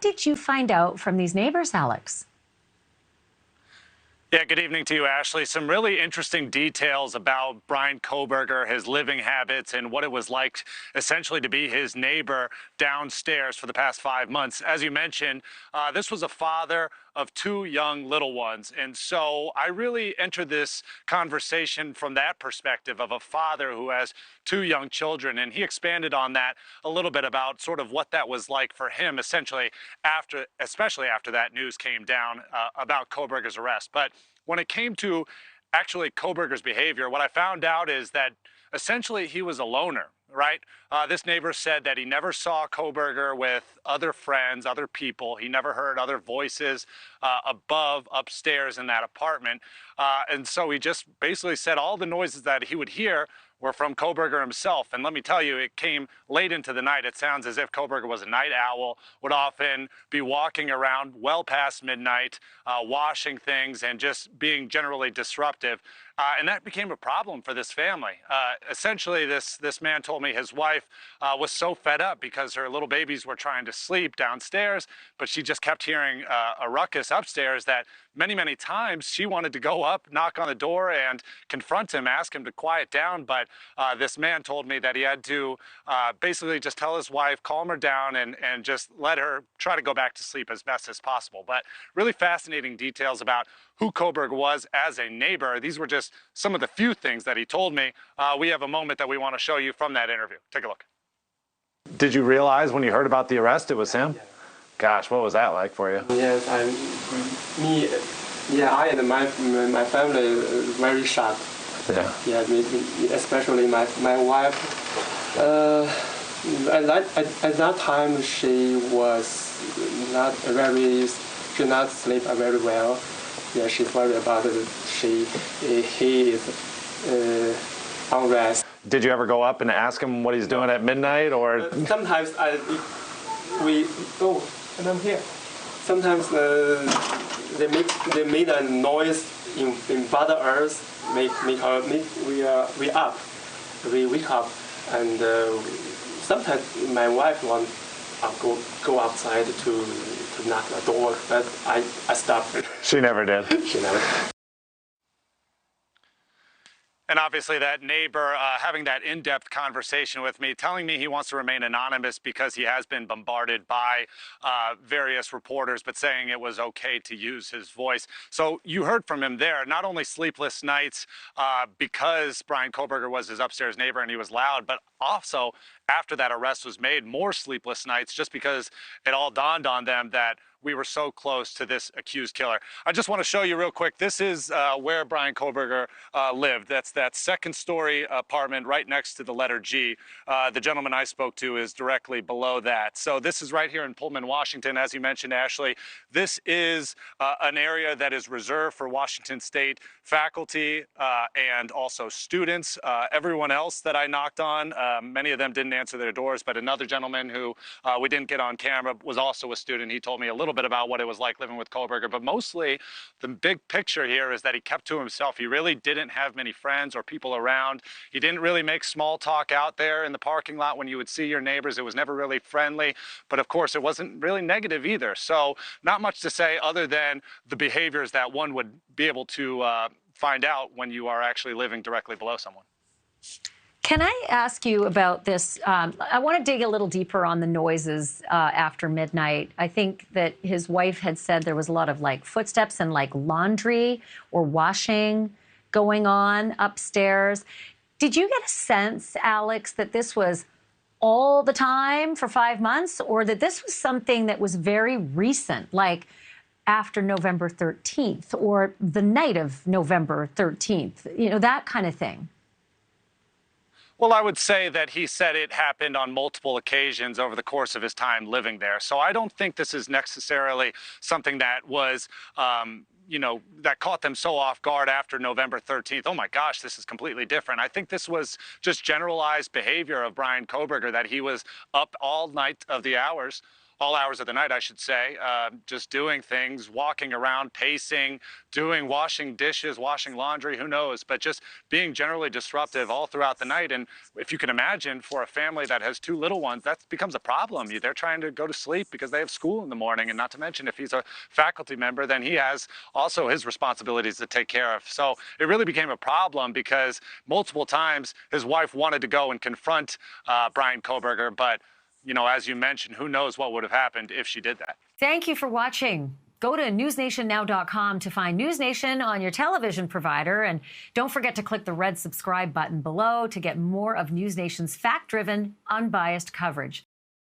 did you find out from these neighbors, Alex? Yeah, good evening to you, Ashleigh. Some really interesting details about Bryan Kohberger, his living habits, and what it was like essentially to be his neighbor downstairs for the past 5 months. As you mentioned, this was a father of 2 young little ones. And so I really entered this conversation from that perspective of a father who has 2 young children. And he expanded on that a little bit about sort of what that was like for him, essentially, especially after that news came down about Kohberger's arrest. But when it came to actually Kohberger's behavior, what I found out is that essentially he was a loner, right? This neighbor said that he never saw Kohberger with other friends, other people. He never heard other voices upstairs in that apartment. And so he just basically said all the noises that he would hear were from Kohberger himself. And let me tell you, it came late into the night. It sounds as if Kohberger was a night owl, would often be walking around well past midnight, washing things and just being generally disruptive. And that became a problem for this family. Essentially, this man told me his wife was so fed up because her little babies were trying to sleep downstairs, but she just kept hearing a ruckus upstairs that many times she wanted to go up, knock on the door and confront him, ask him to quiet down. But this man told me that he had to basically just tell his wife, calm her down and just let her try to go back to sleep as best as possible. But really fascinating details about who Kohberger was as a neighbor. These were just some of the few things that he told me. We have a moment that we want to show you from that interview. Take a look. Did you realize when you heard about the arrest it was him? Gosh, what was that like for you? Yes, I and my family very shocked. Yeah, especially my wife. At that time, she did not sleep very well. Yeah, she's worried about it. He is unrest. Did you ever go up and ask him what he's doing at midnight, or? Sometimes we go and I'm here. Sometimes they made a noise in bother us, we wake up, and sometimes my wife want go outside to knock the door, but I stopped. She never did. She never. And obviously that neighbor having that in-depth conversation with me, telling me he wants to remain anonymous because he has been bombarded by various reporters, but saying it was okay to use his voice. So you heard from him there, not only sleepless nights because Bryan Kohberger was his upstairs neighbor and he was loud, but also after that arrest was made, more sleepless nights just because it all dawned on them that we were so close to this accused killer. I just want to show you real quick. This is where Bryan Kohberger lived. That's that second-story apartment right next to the letter G. The gentleman I spoke to is directly below that. So this is right here in Pullman, Washington. As you mentioned, Ashleigh, this is an area that is reserved for Washington State faculty and also students. Everyone else that I knocked on, many of them didn't answer their doors, but another gentleman who we didn't get on camera was also a student. He told me a little bit about what it was like living with Kohberger, but mostly the big picture here is that he kept to himself. He really didn't have many friends or people around. He didn't really make small talk out there in the parking lot when you would see your neighbors. It was never really friendly, but of course it wasn't really negative either. So not much to say other than the behaviors that one would be able to find out when you are actually living directly below someone. Can I ask you about this? I want to dig a little deeper on the noises after midnight. I think that his wife had said there was a lot of like footsteps and like laundry or washing going on upstairs. Did you get a sense, Alex, that this was all the time for 5 months, or that this was something that was very recent, like after November 13th or the night of November 13th, you know, that kind of thing? Well, I would say that he said it happened on multiple occasions over the course of his time living there. So I don't think this is necessarily something that was, you know, that caught them so off guard after November 13th. Oh my gosh, this is completely different. I think this was just generalized behavior of Bryan Kohberger, that he was up all night of the hours, all hours of the night, I should say, just doing things, walking around, pacing, washing dishes, washing laundry, who knows, but just being generally disruptive all throughout the night. And if you can imagine, for a family that has 2 little ones, that becomes a problem. They're trying to go to sleep because they have school in the morning, and not to mention if he's a faculty member, then he has also his responsibilities to take care of. So it really became a problem because multiple times his wife wanted to go and confront Bryan Kohberger, but as you mentioned, who knows what would have happened if she did that. Thank you for watching. Go to newsnationnow.com to find NewsNation on your television provider. And don't forget to click the red subscribe button below to get more of NewsNation's fact-driven, unbiased coverage.